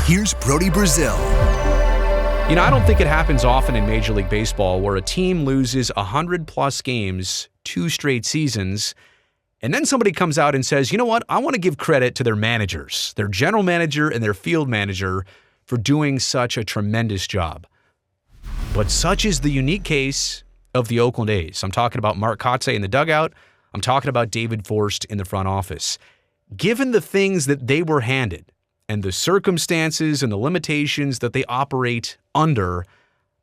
Here's Brody Brazil. You know, I don't think it happens often in Major League Baseball where a team loses 100-plus games, 2 straight seasons, and then somebody comes out and says, you know what, I want to give credit to their managers, their general manager and their field manager for doing such a tremendous job. But such is the unique case of the Oakland A's. I'm talking about Mark Kotsay in the dugout. I'm talking about David Forst in the front office. Given the things that they were handed and the circumstances and the limitations that they operate under,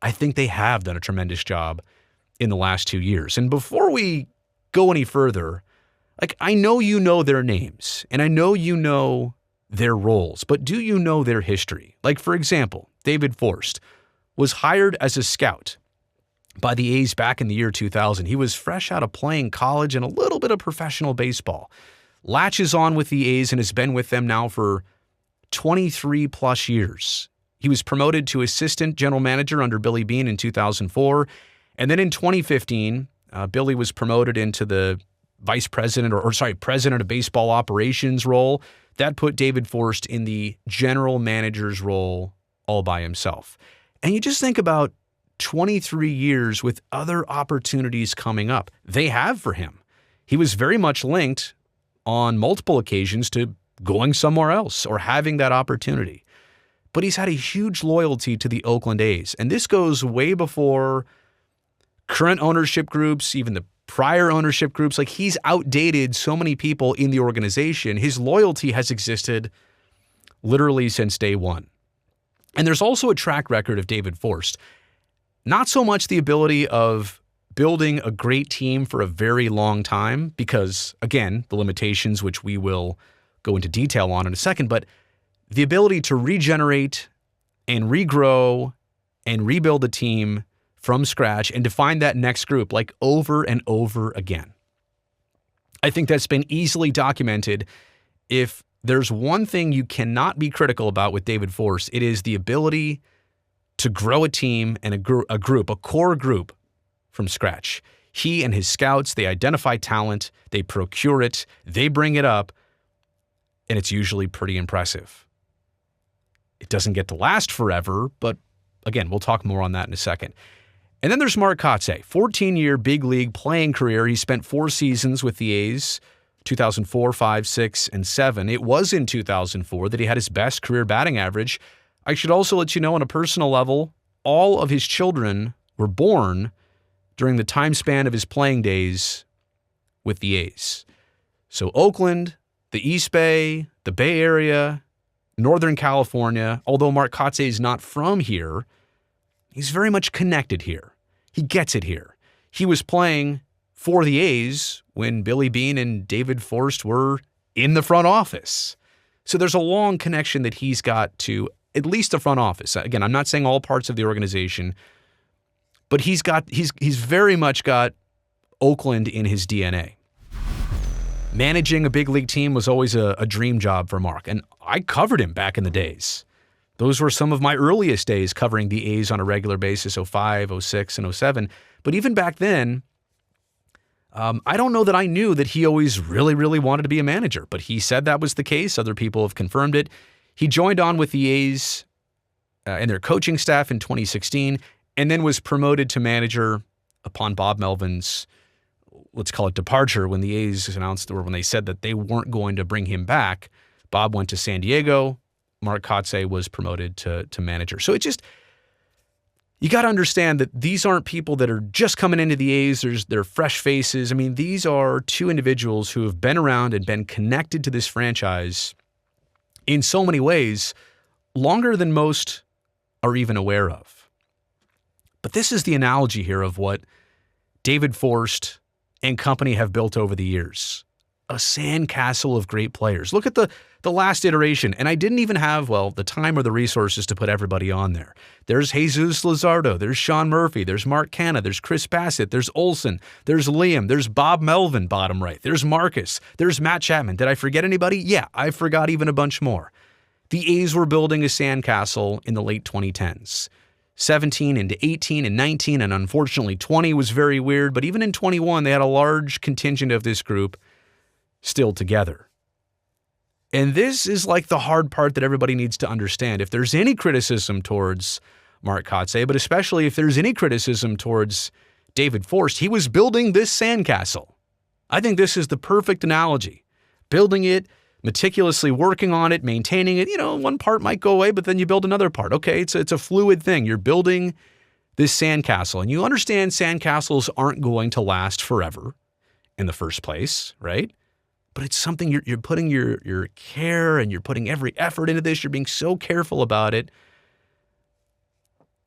I think they have done a tremendous job in the last 2 years. And before we go any further, I know you know their names and I know you know their roles, but do you know their history? For example, David Forst was hired as a scout by the A's back in the year 2000. He was fresh out of playing college and a little bit of professional baseball. Latches on with the A's and has been with them now for 23 plus years. He was promoted to assistant general manager under Billy Beane in 2004. And then in 2015, Billy was promoted into the vice president president of baseball operations role. That put David Forst in the general manager's role all by himself. And you just think about 23 years with other opportunities coming up. They have for him. He was very much linked on multiple occasions to going somewhere else or having that opportunity. But he's had a huge loyalty to the Oakland A's. And this goes way before current ownership groups, even the prior ownership groups. He's outdated so many people in the organization. His loyalty has existed literally since day one. And there's also a track record of David Forst. Not so much the ability of building a great team for a very long time because, again, the limitations, which we will go into detail on in a second, but the ability to regenerate and regrow and rebuild a team from scratch and to find that next group over and over again. I think that's been easily documented. If there's one thing you cannot be critical about with David Forst, it is the ability to grow a team and a core group from scratch. He and his scouts, they identify talent, they procure it, they bring it up, and it's usually pretty impressive. It doesn't get to last forever, but again, we'll talk more on that in a second. And then there's Mark Kotsay, 14-year big league playing career. He spent 4 seasons with the A's, 2004, 5, 6, and 7. It was in 2004 that he had his best career batting average. I should also let you know on a personal level, all of his children were born during the time span of his playing days with the A's. So Oakland, the East Bay, the Bay Area, Northern California, although Mark Kotsay is not from here, he's very much connected here. He gets it here. He was playing for the A's when Billy Beane and David Forst were in the front office. So there's a long connection that he's got to at least the front office. Again, I'm not saying all parts of the organization, but he's very much got Oakland in his DNA. Managing a big league team was always a dream job for Mark, and I covered him back in the days. Those were some of my earliest days covering the A's on a regular basis, 05, 06, and 07. But even back then, I don't know that I knew that he always really, really wanted to be a manager, but he said that was the case. Other people have confirmed it. He joined on with the A's and their coaching staff in 2016, and then was promoted to manager upon Bob Melvin's, let's call it, departure, when the A's announced, or when they said that they weren't going to bring him back. Bob went to San Diego. Mark Kotsay was promoted to manager. So you got to understand that these aren't people that are just coming into the A's. They're fresh faces. I mean, these are 2 individuals who have been around and been connected to this franchise in so many ways, longer than most are even aware of. But this is the analogy here of what David Forst and company have built over the years. A sandcastle of great players. Look at the last iteration, and I didn't even have, the time or the resources to put everybody on there. There's Jesus Luzardo, there's Sean Murphy, there's Mark Canha, there's Chris Bassett, there's Olson, there's Liam, there's Bob Melvin, bottom right, there's Marcus, there's Matt Chapman. Did I forget anybody? Yeah, I forgot even a bunch more. The A's were building a sandcastle in the late 2010s. 17 into 18 and 19, and unfortunately 20 was very weird, but even in 21, they had a large contingent of this group still together. And this is like the hard part that everybody needs to understand. If there's any criticism towards Mark Kotsay, but especially if there's any criticism towards David Forst, he was building this sandcastle. I think this is the perfect analogy. Building it, meticulously working on it, maintaining it. One part might go away, but then you build another part. Okay, it's a fluid thing. You're building this sandcastle, and you understand sandcastles aren't going to last forever in the first place, right? But it's something you're putting your care and you're putting every effort into this. You're being so careful about it.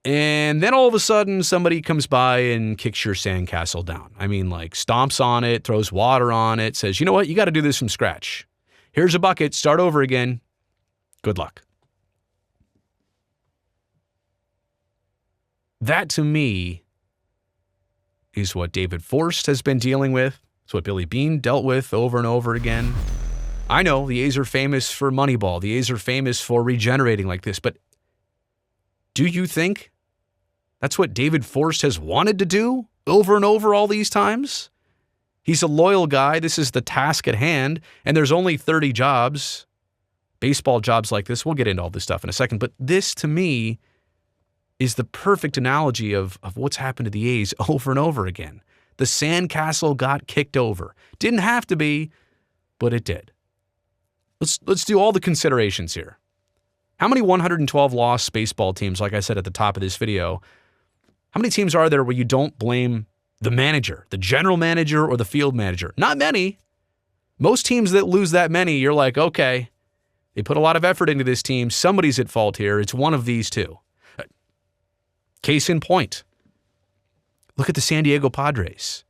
And then all of a sudden, somebody comes by and kicks your sandcastle down. I mean, like stomps on it, throws water on it, says, you know what? You got to do this from scratch. Here's a bucket. Start over again. Good luck. That, to me, is what David Forst has been dealing with. It's what Billy Beane dealt with over and over again. I know the A's are famous for Moneyball. The A's are famous for regenerating like this. But do you think that's what David Forst has wanted to do over and over all these times? He's a loyal guy. This is the task at hand. And there's only 30 jobs, baseball jobs like this. We'll get into all this stuff in a second. But this, to me, is the perfect analogy of what's happened to the A's over and over again. The sandcastle got kicked over. Didn't have to be, but it did. Let's do all the considerations here. How many 112-loss baseball teams, like I said at the top of this video, how many teams are there where you don't blame the manager, the general manager, or the field manager? Not many. Most teams that lose that many, you're like, okay, they put a lot of effort into this team. Somebody's at fault here. It's one of these two. Case in point. Look at the San Diego Padres.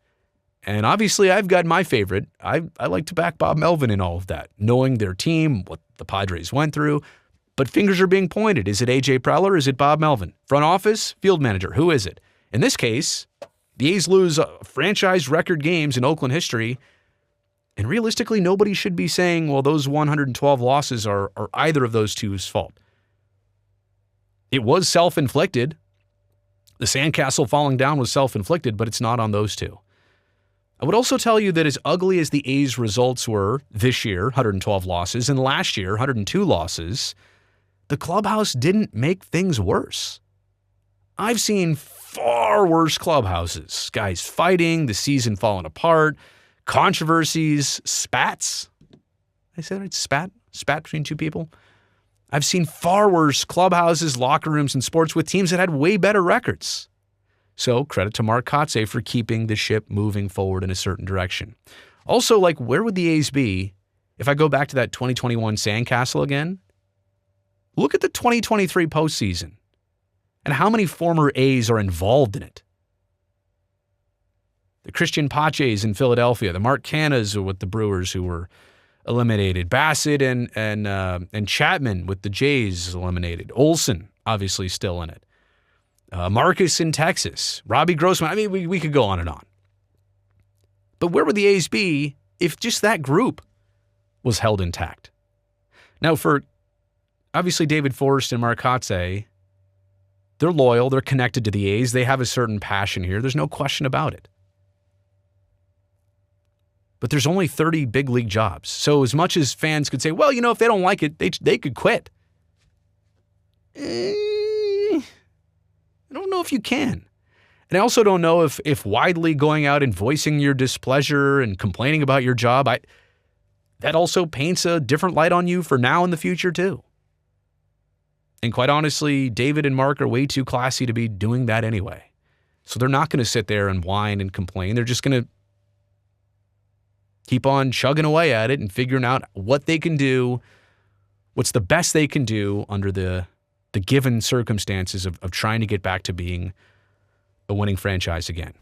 And obviously, I've got my favorite. I like to back Bob Melvin in all of that, knowing their team, what the Padres went through. But fingers are being pointed. Is it A.J. Preller? Is it Bob Melvin? Front office? Field manager? Who is it? In this case, the A's lose franchise record games in Oakland history. And realistically, nobody should be saying, well, those 112 losses are either of those two's fault. It was self-inflicted. The sandcastle falling down was self-inflicted, but it's not on those two. I would also tell you that as ugly as the A's results were this year, 112 losses, and last year, 102 losses, the clubhouse didn't make things worse. I've seen far worse clubhouses. Guys fighting, the season falling apart, controversies, spats. I said it, spat between two people. I've seen far worse clubhouses, locker rooms, and sports with teams that had way better records. So credit to Mark Kotsay for keeping the ship moving forward in a certain direction. Also, where would the A's be if I go back to that 2021 sandcastle again? Look at the 2023 postseason and how many former A's are involved in it. The Christian Paches in Philadelphia, the Mark Cannas with the Brewers who were eliminated, Bassett and Chapman with the Jays eliminated, Olsen obviously still in it, Marcus in Texas, Robbie Grossman. I mean, we could go on and on. But where would the A's be if just that group was held intact? Now, for obviously David Forst and Mark Kotsay, they're loyal, they're connected to the A's, they have a certain passion here. There's no question about it. But there's only 30 big league jobs. So as much as fans could say, well, if they don't like it, they could quit. I don't know if you can. And I also don't know if widely going out and voicing your displeasure and complaining about your job, that also paints a different light on you for now and the future too. And quite honestly, David and Mark are way too classy to be doing that anyway. So they're not going to sit there and whine and complain. They're just going to keep on chugging away at it and figuring out what they can do, what's the best they can do under the given circumstances of trying to get back to being a winning franchise again.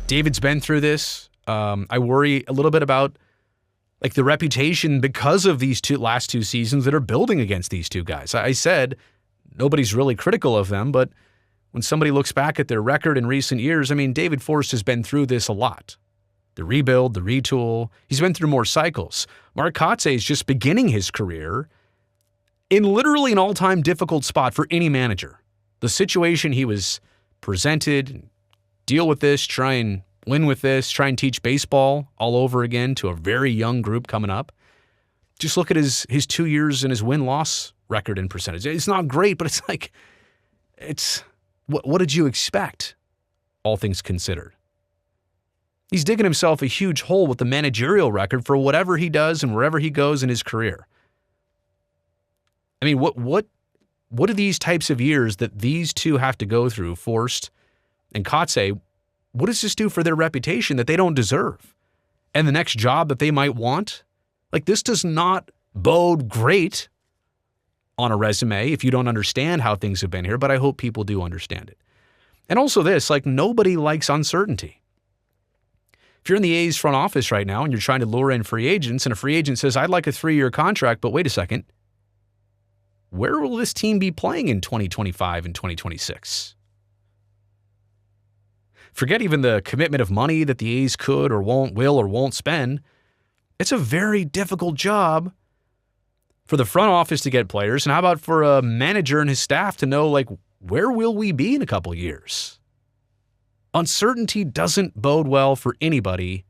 David's been through this. I worry a little bit about the reputation because of these last two seasons that are building against these two guys. I said nobody's really critical of them, but when somebody looks back at their record in recent years, I mean, David Forst has been through this a lot. The rebuild, the retool. He's been through more cycles. Mark Kotsay is just beginning his career in literally an all-time difficult spot for any manager. The situation he was presented, deal with this, try and win with this, try and teach baseball all over again to a very young group coming up. Just look at his 2 years and his win-loss record and percentage. It's not great, but what did you expect, all things considered? He's digging himself a huge hole with the managerial record for whatever he does and wherever he goes in his career. I mean, what are these types of years that these two have to go through, Forst and Kotsay, what does this do for their reputation that they don't deserve? And the next job that they might want? Like, this does not bode great on a resume if you don't understand how things have been here, but I hope people do understand it. And also this, like, nobody likes uncertainty. If you're in the A's front office right now and you're trying to lure in free agents, and a free agent says, I'd like a 3-year contract, but wait a second, where will this team be playing in 2025 and 2026? Forget even the commitment of money that the A's could or will or won't spend. It's a very difficult job for the front office to get players. And how about for a manager and his staff to know, like, where will we be in a couple years? Uncertainty doesn't bode well for anybody.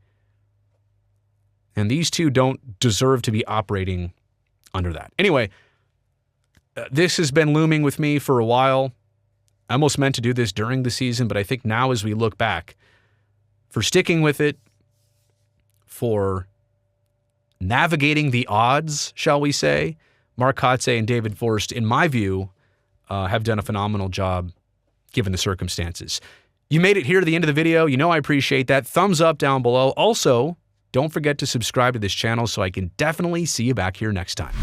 And these two don't deserve to be operating under that. Anyway, this has been looming with me for a while. I almost meant to do this during the season, but I think now as we look back, for sticking with it, for navigating the odds, shall we say, Mark Kotsay and David Forst, in my view, have done a phenomenal job given the circumstances. You made it here to the end of the video. You know I appreciate that. Thumbs up down below. Also, don't forget to subscribe to this channel so I can definitely see you back here next time.